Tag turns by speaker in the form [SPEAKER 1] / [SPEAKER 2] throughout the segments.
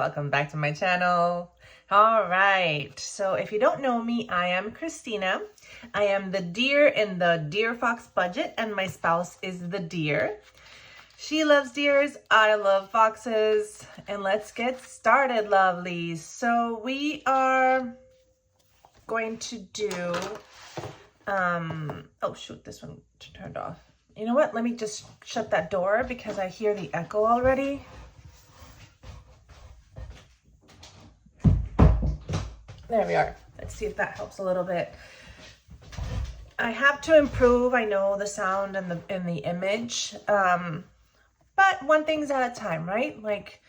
[SPEAKER 1] welcome back to my channel. All right, so if you don't know me, I am Christina. I am the deer in the deer fox budget, and my spouse is the deer. She loves deers, I love foxes, and let's get started, lovelies. So we are going to do, oh shoot, this one turned off. You know what, let me just shut that door because I hear the echo already. There we are. Let's see if that helps a little bit. I have to improve, I know, the sound and the image, but one thing's at a time, right? Like,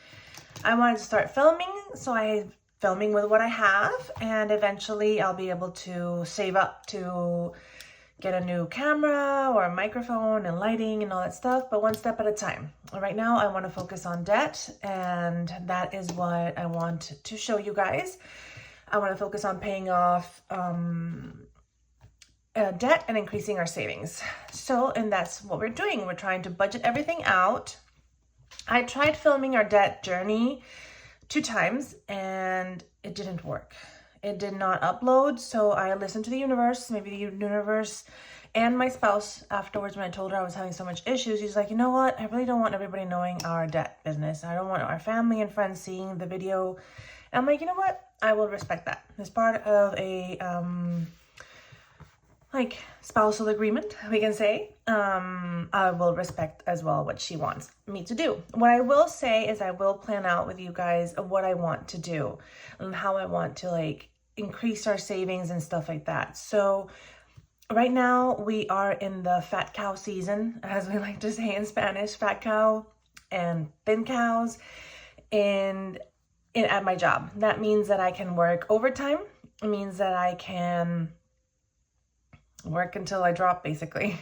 [SPEAKER 1] I wanted to start filming, so I'm filming with what I have, and eventually I'll be able to save up to get a new camera or a microphone and lighting and all that stuff, but one step at a time. Right now, I want to focus on debt, and that is what I want to show you guys. I want to focus on paying off debt and increasing our savings. So, and that's what we're doing. We're trying to budget everything out. I tried filming our debt journey 2 times and it didn't work. It did not upload. So I listened to the universe, maybe the universe, and my spouse afterwards when I told her I was having so much issues. He's like, you know what? I really don't want everybody knowing our debt business. I don't want our family and friends seeing the video. And I'm like, you know what? I will respect that. As part of a like spousal agreement, we can say, I will respect as well what she wants me to do. What I will say is I will plan out with you guys what I want to do and how I want to like increase our savings and stuff like that. So right now we are in the fat cow season, as we like to say in Spanish, fat cow and thin cows. And at my job, that means that I can work overtime. It means that I can work until I drop, basically.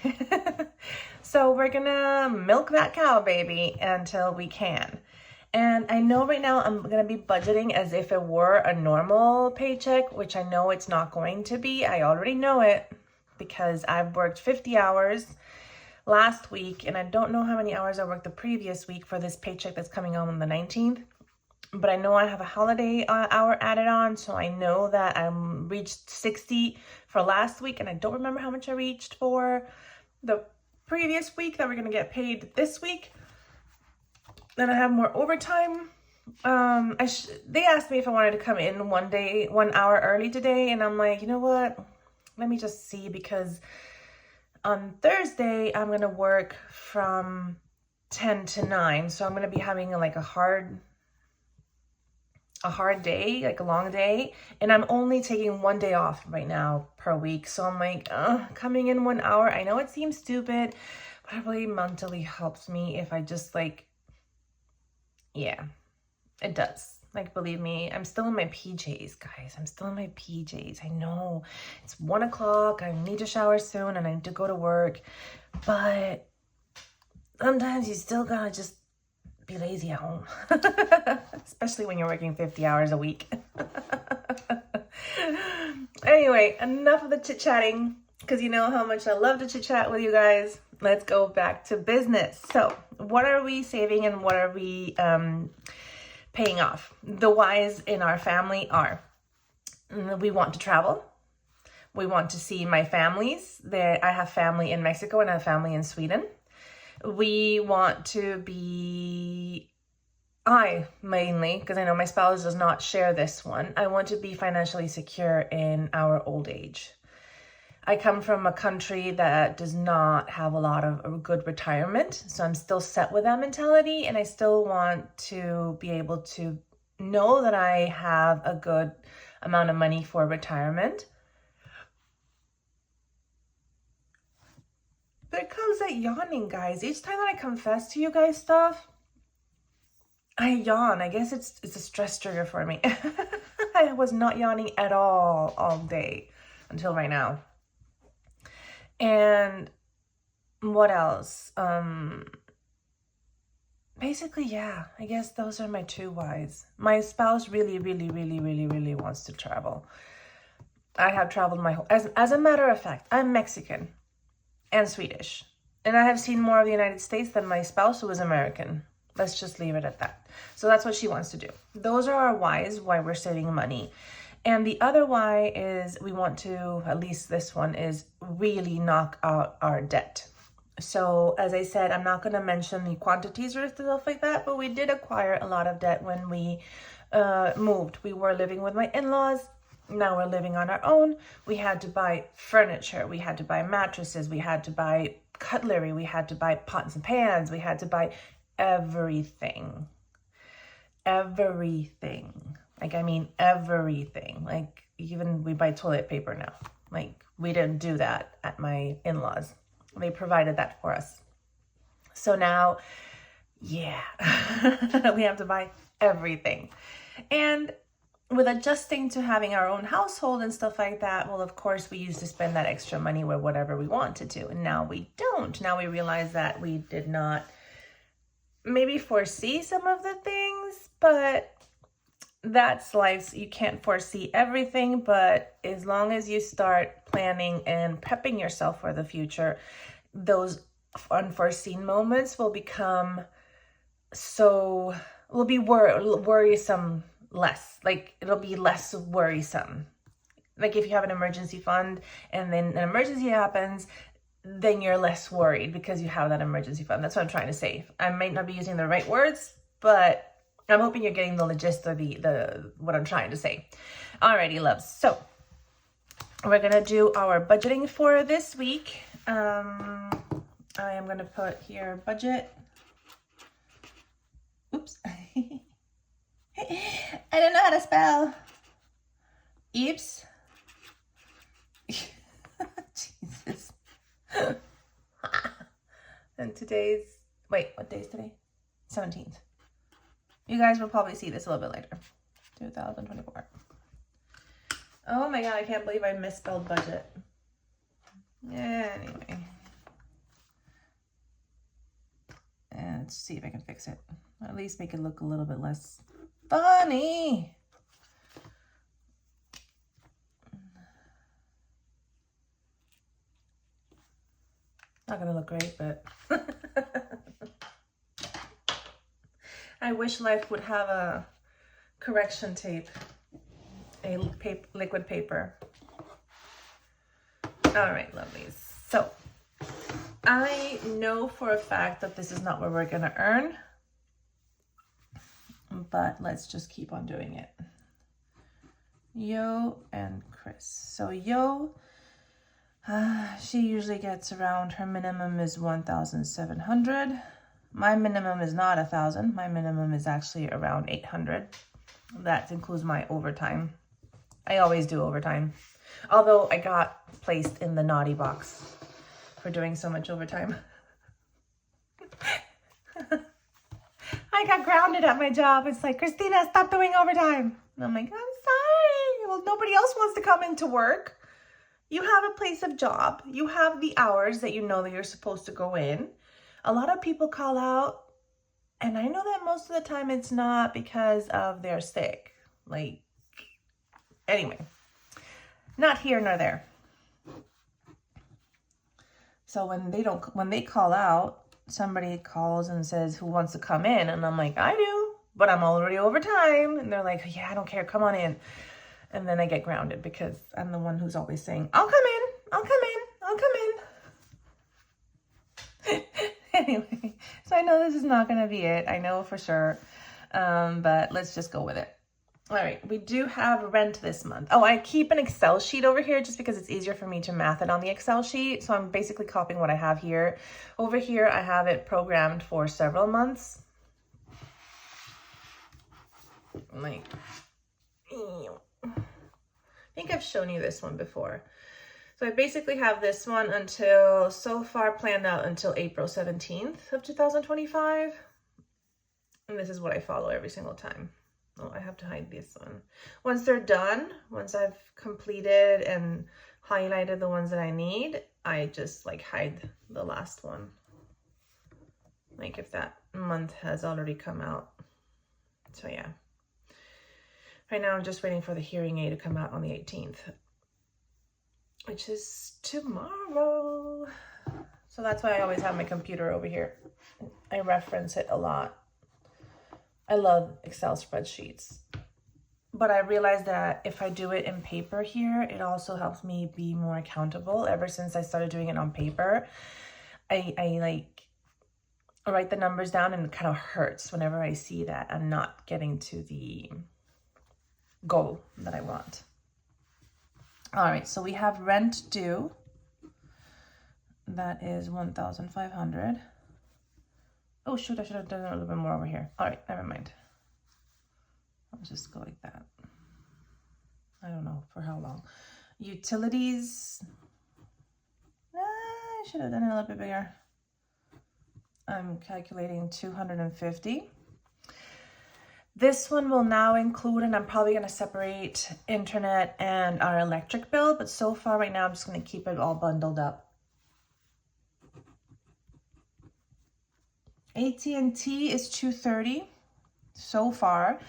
[SPEAKER 1] So we're gonna milk that cow, baby, until we can. And I know right now I'm gonna be budgeting as if it were a normal paycheck, which I know it's not going to be. I already know it because I've worked 50 hours last week, and I don't know how many hours I worked the previous week for this paycheck that's coming on the 19th. But I know I have a holiday hour added on, so I know that I reached 60 for last week, and I don't remember how much I reached for the previous week that we're going to get paid this week. Then I have more overtime. They asked me if I wanted to come in 1 hour early today, and I'm like, you know what? Let me just see, because on Thursday, I'm going to work from 10 to 9, so I'm going to be having a hard day, like a long day, and I'm only taking 1 day off right now per week. So I'm like, coming in 1 hour, I know it seems stupid, but it really mentally helps me if I just yeah, it does. Like, believe me, I'm still in my PJs, guys. I'm still in my PJs. I know it's 1 o'clock. I need to shower soon and I need to go to work, but sometimes you still gotta just be lazy at home, especially when you're working 50 hours a week. Anyway, enough of the chit-chatting, because you know how much I love to chit-chat with you guys. Let's go back to business. So what are we saving and what are we paying off? The whys in our family are, we want to travel. We want to see my families. I have family in Mexico and I have family in Sweden. We want to be, I mainly, because I know my spouse does not share this one, I want to be financially secure in our old age. I come from a country that does not have a lot of a good retirement, so I'm still set with that mentality, and I still want to be able to know that I have a good amount of money for retirement. There comes that yawning, guys. Each time that I confess to you guys stuff, I yawn. I guess it's a stress trigger for me. I was not yawning at all day until right now. And what else? Basically, yeah, I guess those are my 2 whys. My spouse really wants to travel. I have traveled my whole, as a matter of fact, I'm Mexican and Swedish. And I have seen more of the United States than my spouse, who is American. Let's just leave it at that. So that's what she wants to do. Those are our whys, why we're saving money. And the other why is we want to, at least this one, is really knock out our debt. So as I said, I'm not going to mention the quantities or stuff like that, but we did acquire a lot of debt when we moved. We were living with my in-laws. Now we're living on our own. We had to buy furniture. We had to buy mattresses. We had to buy cutlery. We had to buy pots and pans. We had to buy everything. Everything. Like, I mean, everything. Like, even we buy toilet paper now. Like, we didn't do that at my in-laws. They provided that for us. So now, yeah, we have to buy everything. And with adjusting to having our own household and stuff like that, well, of course, we used to spend that extra money with whatever we wanted to. And now we don't. Now we realize that we did not maybe foresee some of the things, but that's life. You can't foresee everything, but as long as you start planning and prepping yourself for the future, those unforeseen moments will become worrisome less. Like, it'll be less worrisome. Like, if you have an emergency fund and then an emergency happens, then you're less worried because you have that emergency fund. That's what I'm trying to say. I might not be using the right words, but I'm hoping you're getting the gist of the what I'm trying to say. Alrighty, loves. So we're gonna do our budgeting for this week. I am gonna put here budget. Oops. I don't know how to spell. Oops. Jesus. And what day is today? 17th. You guys will probably see this a little bit later. 2024. Oh my God, I can't believe I misspelled budget. Anyway. And let's see if I can fix it. At least make it look a little bit less funny. Not gonna look great, but I wish life would have a correction tape, a liquid paper. All right, lovelies. So I know for a fact that this is not what we're gonna earn, but let's just keep on doing it. Yo and Chris. So Yo, she usually gets around, her minimum is 1,700. My minimum is not 1,000. My minimum is actually around 800. That includes my overtime. I always do overtime. Although I got placed in the naughty box for doing so much overtime. I got grounded at my job. It's like, Christina, stop doing overtime. And I'm like, I'm sorry. Well, nobody else wants to come into work. You have a place of job. You have the hours that you know that you're supposed to go in. A lot of people call out, and I know that most of the time it's not because of they're sick. Like, anyway, not here nor there. So when they call out, somebody calls and says, who wants to come in? And I'm like, I do, but I'm already over time. And they're like, yeah, I don't care. Come on in. And then I get grounded because I'm the one who's always saying, I'll come in. I'll come in. I'll come in. Anyway, so I know this is not going to be it. I know for sure. But let's just go with it. All right. We do have rent this month. Oh, I keep an Excel sheet over here just because it's easier for me to math it on the Excel sheet. So I'm basically copying what I have here. Over here, I have it programmed for several months. Like, I think I've shown you this one before. So I basically have this one until, so far planned out until April 17th of 2025. And this is what I follow every single time. Oh, I have to hide this one. Once they're done, once I've completed and highlighted the ones that I need, I just like hide the last one. Like if that month has already come out. So yeah. Right now I'm just waiting for the hearing aid to come out on the 18th. Which is tomorrow. So that's why I always have my computer over here. I reference it a lot. I love Excel spreadsheets. But I realized that if I do it in paper here, it also helps me be more accountable. Ever since I started doing it on paper, I like write the numbers down, and it kind of hurts whenever I see that I'm not getting to the goal that I want. All right, so we have rent due. That is 1,500. Oh shoot, I should have done a little bit more over here. All right, never mind. I'll just go like that. I don't know for how long. Utilities. I should have done it a little bit bigger. I'm calculating 250. This one will now include, and I'm probably going to separate internet and our electric bill, but so far right now I'm just going to keep it all bundled up. AT&T is 230 so far.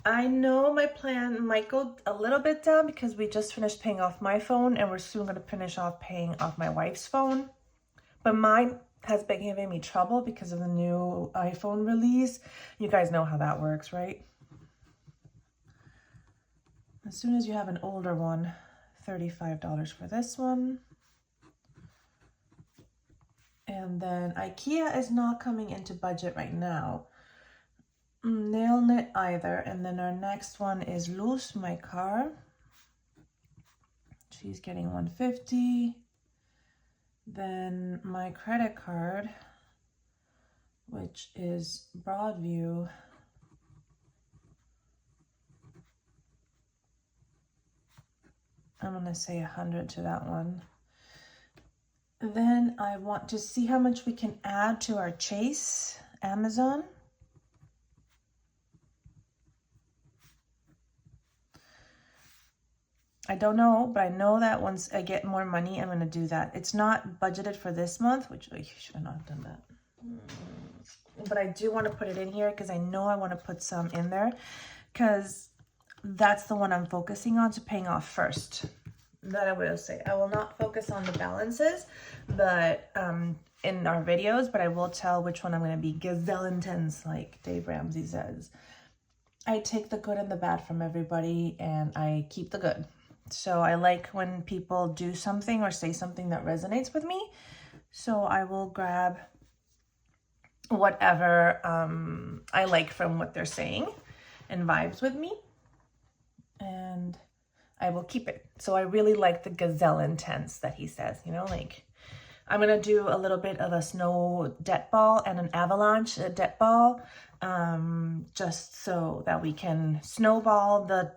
[SPEAKER 1] I know my plan might go a little bit down because we just finished paying off my phone and we're soon going to finish off paying off my wife's phone. But mine has been giving me trouble because of the new iPhone release. You guys know how that works, right? As soon as you have an older one, $35 for this one. And then IKEA is not coming into budget right now. Nail knit either. And then our next one is Luz, my car. She's getting $150. Then my credit card, which is Broadview, I'm gonna say 100 to that one. Then I want to see how much we can add to our Chase Amazon. I don't know, but I know that once I get more money, I'm going to do that. It's not budgeted for this month, which I should not have done that. But I do want to put it in here because I know I want to put some in there because that's the one I'm focusing on to paying off first. That I will say. I will not focus on the balances, but in our videos, but I will tell which one I'm going to be gazelle intense, like Dave Ramsey says. I take the good and the bad from everybody, and I keep the good. So I like when people do something or say something that resonates with me. So I will grab whatever I like from what they're saying and vibes with me. And I will keep it. So I really like the gazelle intense that he says, you know, like I'm going to do a little bit of a snow debt ball and an avalanche debt ball, just so that we can snowball the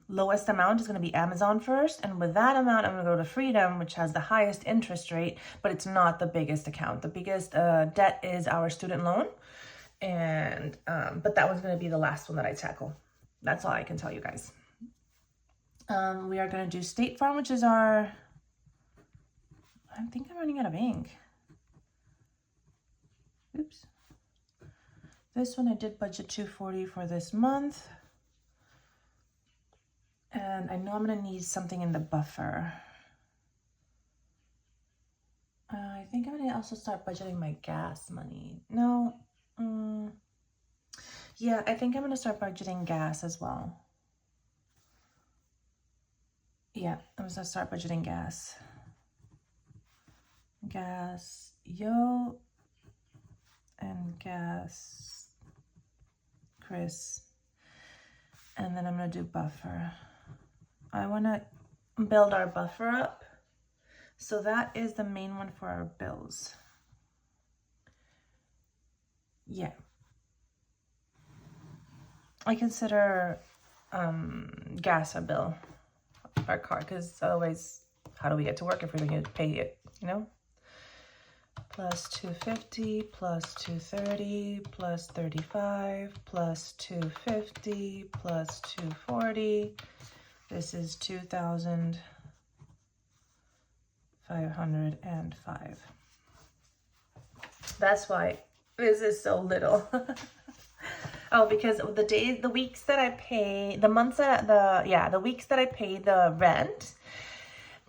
[SPEAKER 1] lowest amount is going to be Amazon first. And with that amount, I'm going to go to Freedom, which has the highest interest rate, but it's not the biggest account. The biggest debt is our student loan. And but that one's going to be the last one that I tackle. That's all I can tell you guys. We are going to do State Farm, which is our, I think I'm running out of ink. Oops. This one I did budget $240 for this month. And I know I'm going to need something in the buffer. I think I'm going to also start budgeting my gas money. No. Yeah, I think I'm going to start budgeting gas as well. Yeah, I'm going to start budgeting gas. Gas, yo, and gas, Chris. And then I'm going to do buffer. I want to build our buffer up. So that is the main one for our bills. Yeah. I consider gas a bill, our car, because otherwise, how do we get to work if we're going to pay it, you know? Plus 250, plus 230, plus 35, plus 250, plus 240. This is 2,505. That's why this is so little. Oh, because the weeks that I pay, the weeks that I pay the rent,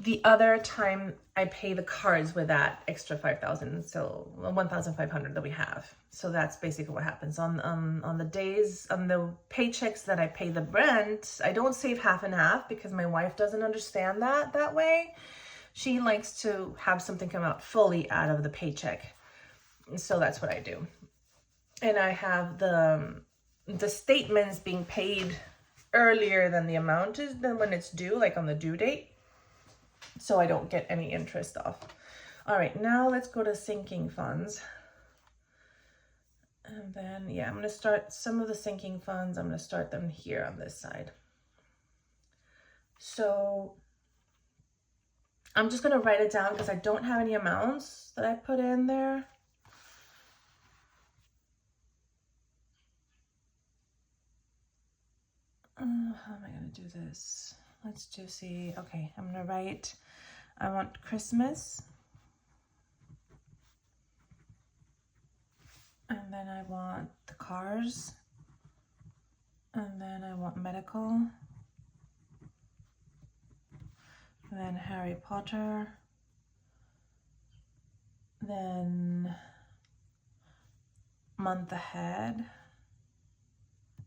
[SPEAKER 1] The other time I pay the cards with that extra 5,000, so 1,500 that we have. So that's basically what happens on the days, on the paychecks that I pay the rent. I don't save half and half because my wife doesn't understand that way. She likes to have something come out fully out of the paycheck. So that's what I do. And I have the statements being paid earlier than the amount is, than when it's due, like on the due date. So I don't get any interest off. All right, now let's go to sinking funds. And then, yeah, I'm going to start some of the sinking funds. I'm going to start them here on this side. So I'm just going to write it down because I don't have any amounts that I put in there. How am I going to do this? Let's just see. Okay, I'm going to write, I want Christmas. And then I want the cars. And then I want medical. And then Harry Potter. Then month ahead.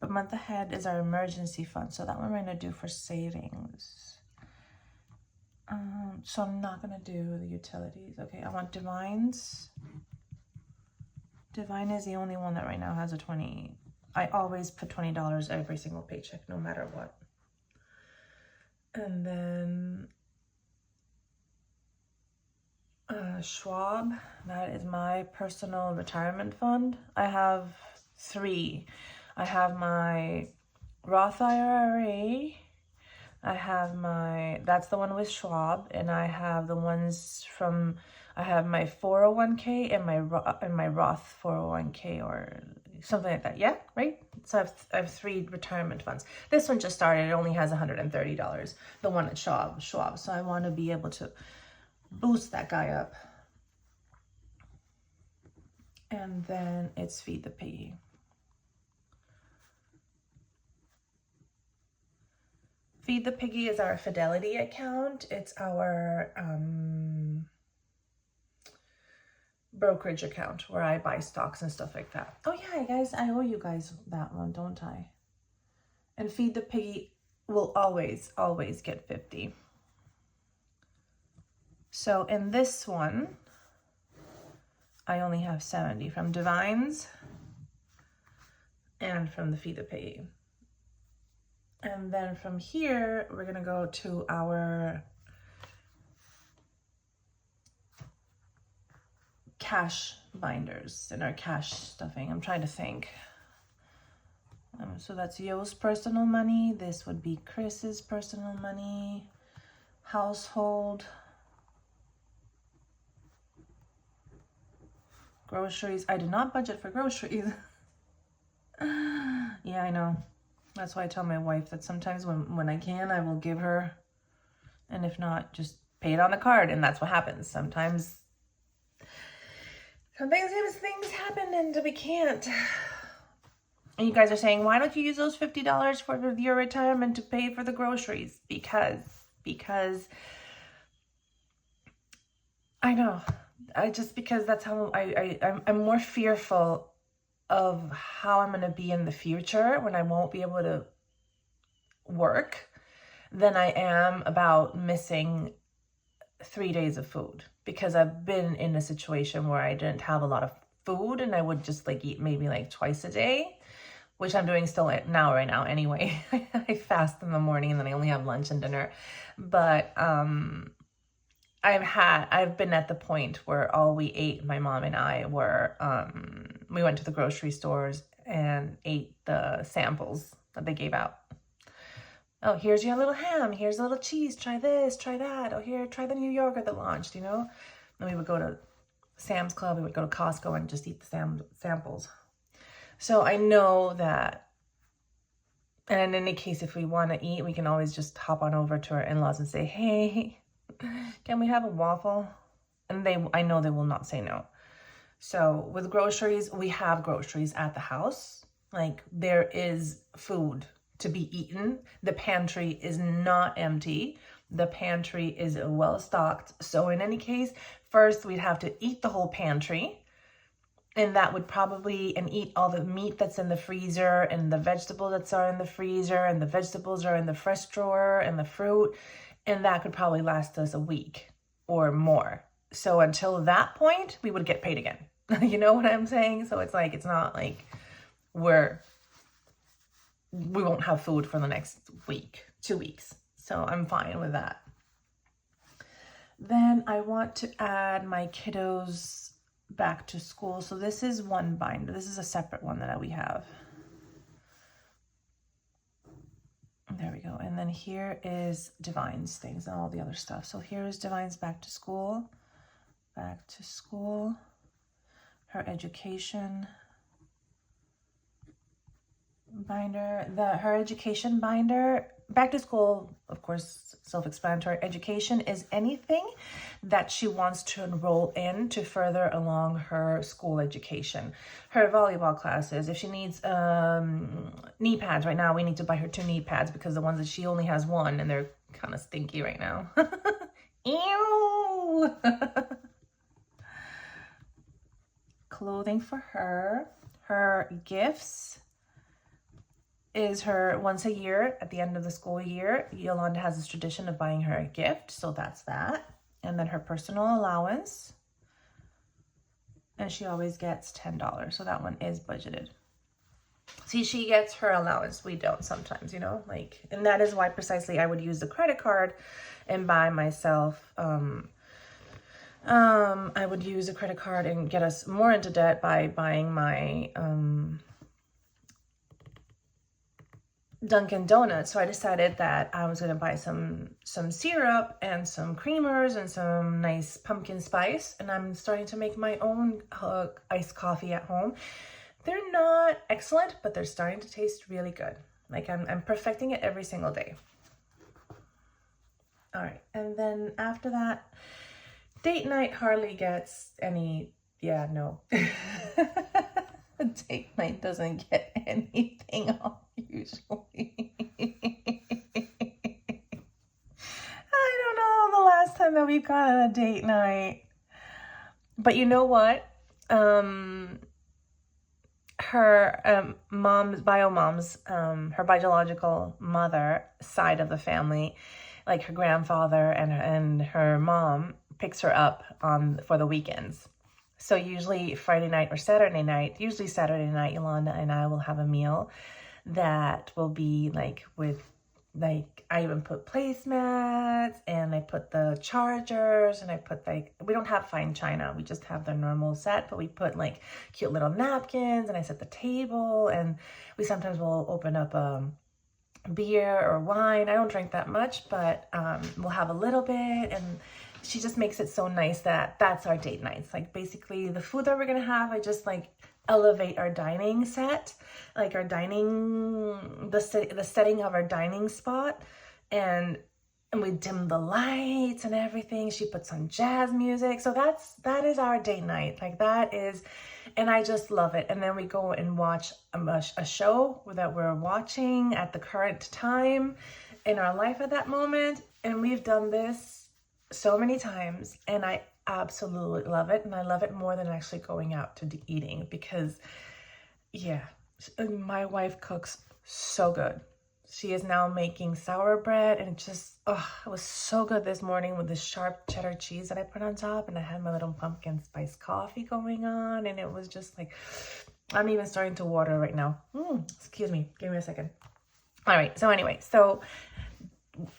[SPEAKER 1] But month ahead is our emergency fund. So that one we're going to do for savings. So I'm not going to do the utilities. Okay, I want Divines. Divine is the only one that right now has a 20. I always put $20 every single paycheck, no matter what. And then Schwab, that is my personal retirement fund. I have 3. I have my Roth IRA, I have my, that's the one with Schwab, and I have the ones from, I have my 401k and my Roth 401k or something like that. Yeah, right? So I have 3 retirement funds. This one just started. It only has $130, the one at Schwab. So I want to be able to boost that guy up. And then it's Feed the Piggy. Feed the Piggy is our Fidelity account. It's our brokerage account where I buy stocks and stuff like that. Oh yeah, guys, I owe you guys that one, don't I? And Feed the Piggy will always get 50. So in this one, I only have 70 from Divines and from the Feed the Piggy. And then from here, we're going to go to our cash binders and our cash stuffing. I'm trying to think. So that's Yo's personal money. This would be Chris's personal money. Household. Groceries. I did not budget for groceries. Yeah, I know. That's why I tell my wife that sometimes when I can, I will give her, and if not, just pay it on the card, and that's what happens. Sometimes things happen and we can't. And you guys are saying, why don't you use those $50 for your retirement to pay for the groceries? Because I know. Because that's how I'm more fearful of how I'm going to be in the future when I won't be able to work than I am about missing 3 days of food, because I've been in a situation where I didn't have a lot of food and I would just eat maybe twice a day, which I'm doing still right now anyway. I fast in the morning and then I only have lunch and dinner. But I've been at the point where all we ate, my mom and I, were we went to the grocery stores and ate the samples that they gave out. Oh, here's your little ham. Here's a little cheese. Try this, try that. Oh, here, try the new yogurt that launched, And we would go to Sam's Club. We would go to Costco and just eat the samples. So I know that, and in any case, if we want to eat, we can always just hop on over to our in-laws and say, hey, can we have a waffle? And I know they will not say no. So with groceries, we have groceries at the house. There is food to be eaten. The pantry is not empty. the pantry is well stocked. So in any case, first we'd have to eat the whole pantry. And that would probably, and eat all the meat that's in the freezer and the vegetables that are in the freezer and the vegetables are in the fresh drawer and the fruit. And that could probably last us a week or more. So until that point, we would get paid again. You know what I'm saying? So it's like, it's not like we won't have food for the next week, 2 weeks. So I'm fine with that. Then I want to add my kiddos back to school. So this is one binder. This is a separate one that we have. There we go. And then here is Divine's things and all the other stuff. So here is Divine's back to school, her education binder, her education binder. Back to school, of course, self-explanatory. Education is anything that she wants to enroll in to further along her school education. Her volleyball classes, if she needs knee pads. Right now we need to buy her 2 knee pads because the ones that she only has 1 and they're kind of stinky right now. Ew. Clothing for her. Her gifts is her once a year at the end of the school year. Yolanda has this tradition of buying her a gift, so that's that. And then her personal allowance, and she always gets $10, so that one is budgeted. See, she gets her allowance, we don't sometimes, you know, like, and that is why precisely I would use the credit card and buy myself I would use a credit card and get us more into debt by buying my Dunkin' Donuts. So I decided that I was going to buy some syrup and some creamers and some nice pumpkin spice. And I'm starting to make my own iced coffee at home. They're not excellent, but they're starting to taste really good. Like I'm perfecting it every single day. All right. And then after that, date night hardly gets any, yeah, no. Date night doesn't get anything off usually. I don't know the last time that we've gone on a date night. But you know what? Her her biological mother side of the family, like her grandfather and her mom, picks her up for the weekends. So usually Friday night or Saturday night, usually Saturday night, Yolanda and I will have a meal that will be like I even put placemats and I put the chargers and I put we don't have fine china. We just have the normal set, but we put like cute little napkins and I set the table and we sometimes will open up beer or wine. I don't drink that much, but we'll have a little bit, and she just makes it so nice that's our date nights. Like basically the food that we're gonna have, I just like elevate our dining set, like our dining, the setting of our dining spot, and we dim the lights and everything. She puts on jazz music. So that is our date night. Like that is, and I just love it. And then we go and watch a show that we're watching at the current time in our life at that moment. And we've done this so many times and I absolutely love it. And I love it more than actually going out to eating because, yeah, my wife cooks so good. She is now making sour bread and it was so good this morning with the sharp cheddar cheese that I put on top, and I had my little pumpkin spice coffee going on, and it was just like, I'm even starting to water right now. Excuse me, give me a second. All right, so anyway,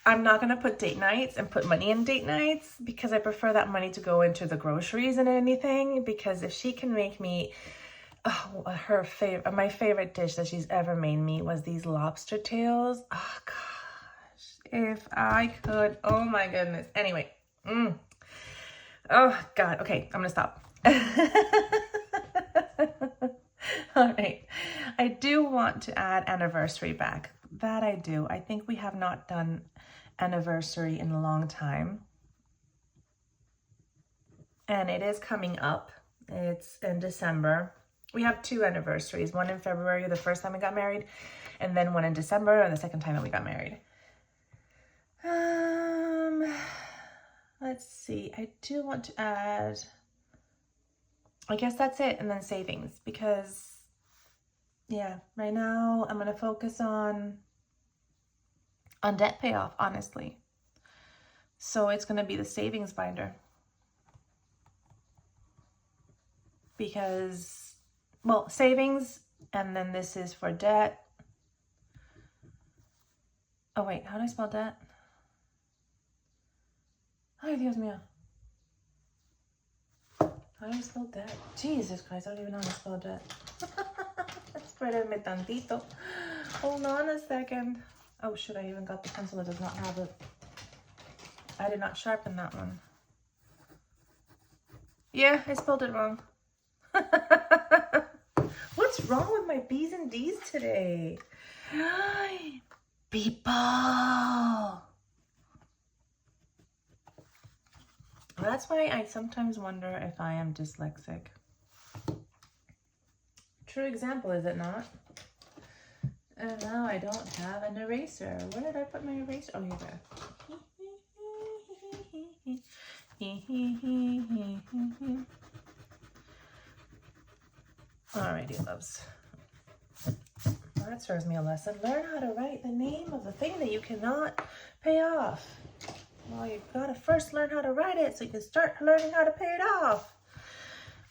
[SPEAKER 1] I'm not going to put date nights and put money in date nights because I prefer that money to go into the groceries and anything, because if she can make me, my favorite dish that she's ever made me was these lobster tails. Oh gosh, if I could, oh my goodness. Anyway, oh God, okay, I'm going to stop. All right, I do want to add anniversary back. That I do. I think we have not done anniversary in a long time. And it is coming up. It's in December. We have 2 anniversaries. One in February, the first time we got married, and then one in December, and the second time that we got married. Let's see. I do want to add, I guess that's it. And then savings, because yeah, right now I'm going to focus on debt payoff, honestly. So it's going to be the savings binder. Because, well, savings, and then this is for debt. Oh, wait, how do I spell debt? Ay, Dios mío. How do I spell debt? Jesus Christ, I don't even know how to spell debt. Espérame tantito. Hold on a second. Oh, shoot, I even got the pencil that does not have it. I did not sharpen that one. Yeah, I spelled it wrong. What's wrong with my B's and D's today? People. That's why I sometimes wonder if I am dyslexic. True example, is it not? And now I don't have an eraser. Where did I put my eraser? Oh, here there. Alrighty, loves. Well, that serves me a lesson. Learn how to write the name of the thing that you cannot pay off. Well, you've got to first learn how to write it so you can start learning how to pay it off.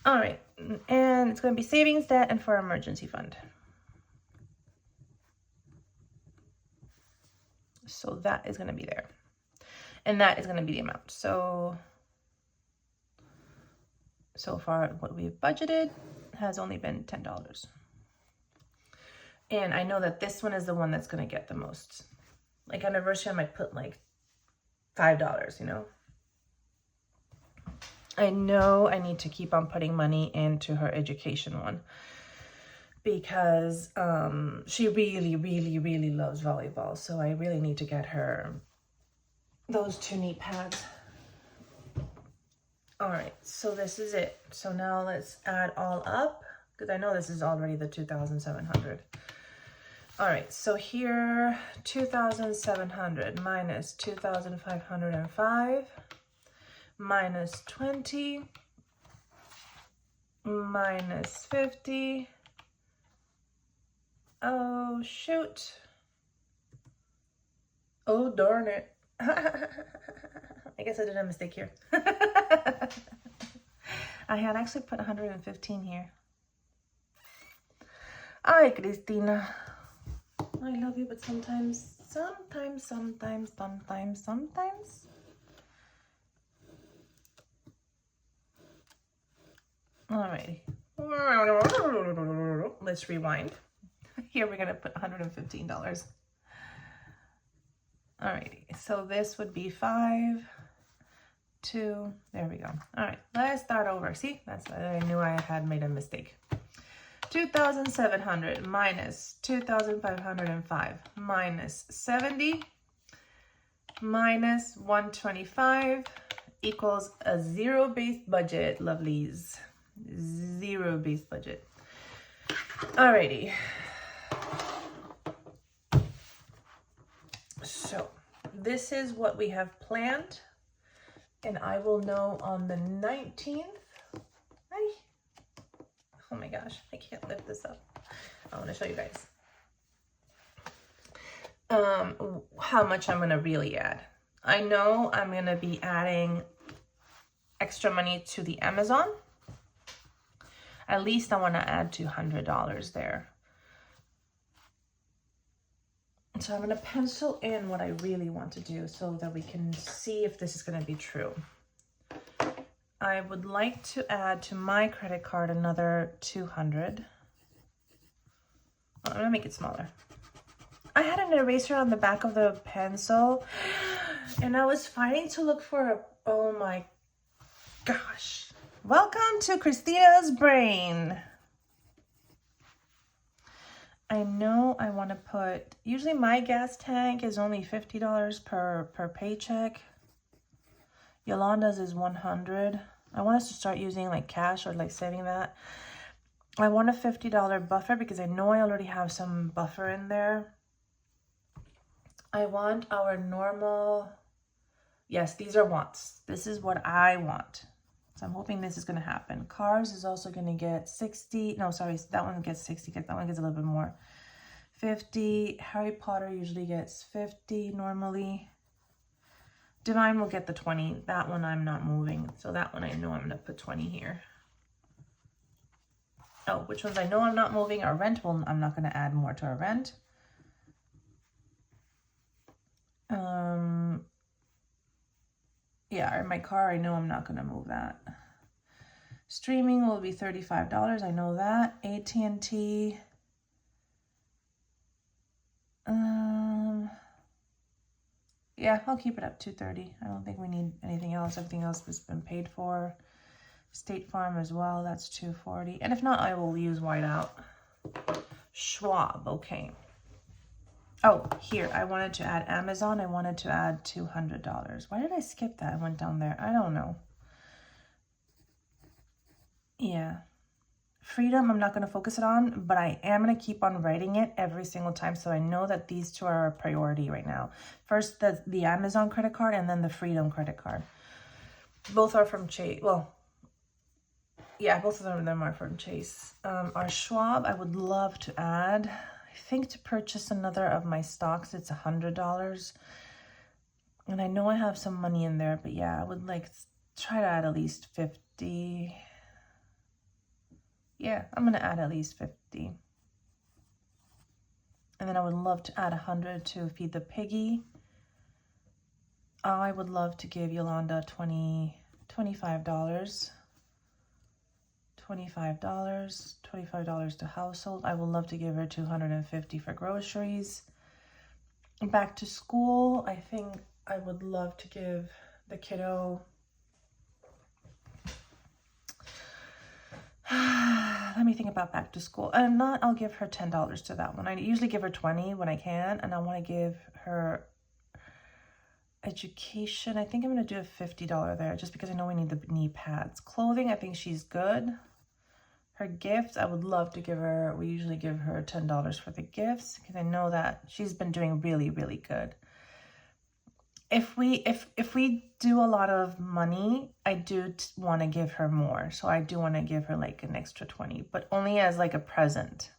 [SPEAKER 1] All right, and it's going to be savings, debt, and for emergency fund. So that is going to be there. And that is going to be the amount. So far, what we've budgeted has only been $10. And I know that this one is the one that's going to get the most. Like anniversary, I might put like $5, you know. I know I need to keep on putting money into her education one because she really, really, really loves volleyball. So I really need to get her those 2 knee pads. All right, so this is it. So now let's add all up because I know this is already the 2,700. All right, so here 2,700 minus 2,505 minus 20 minus 50. Oh, shoot. Oh, darn it. I guess I did a mistake here. I had actually put 115 here. Ay, Cristina. I love you, but sometimes. Alrighty. Let's rewind. Here we're gonna put $115. Alrighty, so this would be 5, 2, there we go. All right, let's start over. See, that's I knew I had made a mistake. 2,700 minus 2,505 minus 70 minus 125 equals a zero-based budget, lovelies. Zero-based budget. Alrighty. So this is what we have planned, and I will know on the 19th. Oh my gosh, I can't lift this up. I want to show you guys how much I'm going to really add. I know I'm going to be adding extra money to the Amazon. At least I want to add $200 there. So I'm going to pencil in what I really want to do so that we can see if this is going to be true. I would like to add to my credit card another 200. I'm going to make it smaller. I had an eraser on the back of the pencil and I was fighting to look for a, oh my gosh. Welcome to Christina's brain. I know I want to put, usually my gas tank is only $50 per paycheck. Yolanda's is 100. I want us to start using like cash or like saving that. I want a $50 buffer because I know I already have some buffer in there. I want our normal, Yes, these are wants. This is what I want. So I'm hoping this is going to happen. Cars is also going to get 60. No, sorry, that one gets 60. That one gets a little bit more. 50. Harry Potter usually gets 50 normally. Divine will get the 20. That one I'm not moving. So that one I know I'm going to put 20 here. Oh, which ones I know I'm not moving? Our rent, well, I'm not going to add more to our rent. Yeah, my car, I know I'm not going to move that. Streaming will be $35. I know that. AT&T. Yeah, I'll keep it up to $230. I don't think we need anything else. Everything else has been paid for. State Farm as well. That's $240. And if not, I will use whiteout. Schwab. Okay. Oh, here, I wanted to add Amazon. I wanted to add $200. Why did I skip that? I went down there. I don't know. Yeah. Freedom, I'm not going to focus it on, but I am going to keep on writing it every single time. So I know that these two are a priority right now. First, the Amazon credit card and then the Freedom credit card. Both are from Chase. Well, yeah, both of them are from Chase. Our Schwab, I would love to add... I think to purchase another of my stocks, it's $100. And I know I have some money in there, but yeah, I would like try to add at least 50. Yeah, I'm going to add at least 50. And then I would love to add 100 to feed the piggy. I would love to give Yolanda $25. $25 to household. I would love to give her $250 for groceries. Back to school, I think I would love to give the kiddo let me think about back to school. And not, I'll give her $10 to that one. I usually give her 20 when I can, and I want to give her education. I think I'm going to do a $50 there just because I know we need the knee pads. Clothing, I think she's good. Her gifts, I would love to give her, we usually give her $10 for the gifts because I know that she's been doing really, really good. If we do a lot of money, I do want to give her more. So I do want to give her like an extra 20, but only as like a present.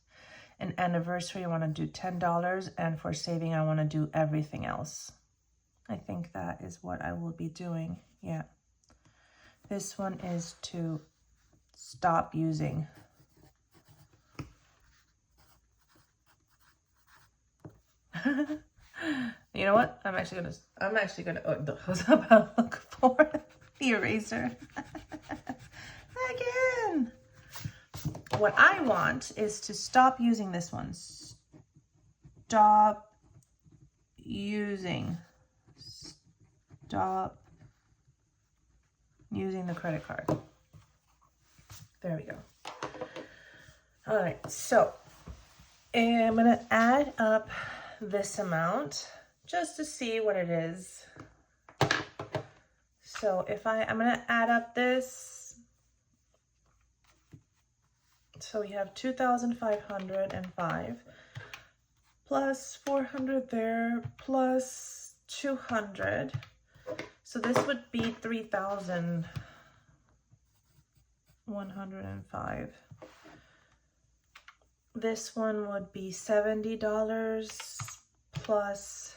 [SPEAKER 1] An anniversary, I want to do $10, and for saving, I want to do everything else. I think that is what I will be doing. Yeah. This one is to stop using. You know what? I'm actually gonna oh, I was about to look for the eraser. Again. What I want is to stop using this one. Stop using the credit card. There we go. All right, so I'm gonna add up this amount just to see what it is. So if I'm gonna add up this. So we have 2,505 plus 400 there plus 200. So this would be 3,105. This one would be $70 plus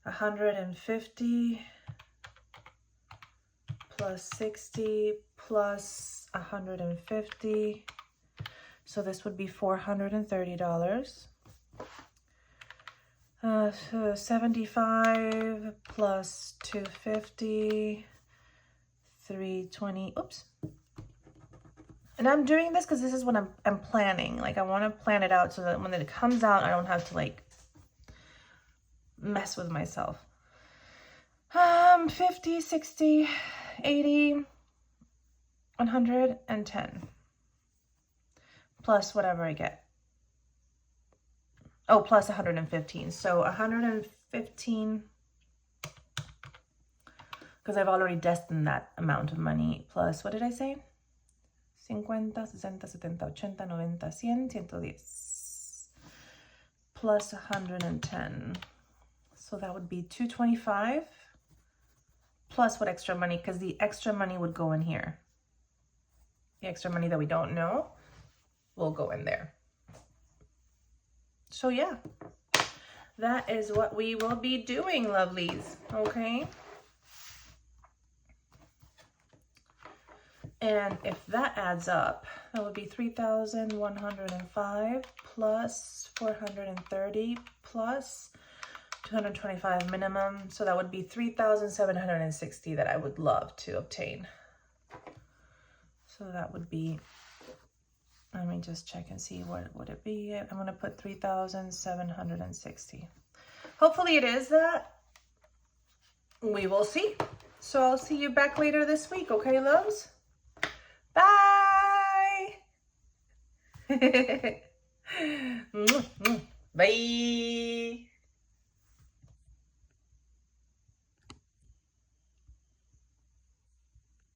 [SPEAKER 1] 150 plus 60 plus 150. So this would be $430. So 75 plus 250, 320. Oops. And I'm doing this because this is what I'm planning. Like I want to plan it out so that when it comes out, I don't have to like mess with myself. 50, 60, 80, 110. Plus whatever I get. Oh, plus 115. So 115, because I've already destined that amount of money. Plus, what did I say? 50, 60, 70, 80, 80, 90, 100, 110. Plus 110. So that would be 225 plus what extra money, because the extra money would go in here. The extra money that we don't know will go in there. So yeah, that is what we will be doing, lovelies, okay? And if that adds up, that would be 3,105 plus 430 plus 225 minimum. So that would be 3,760 that I would love to obtain. So that would be, let me just check and see what would it be. I'm going to put 3,760. Hopefully it is that. We will see. So I'll see you back later this week, okay, loves? Bye. Bye.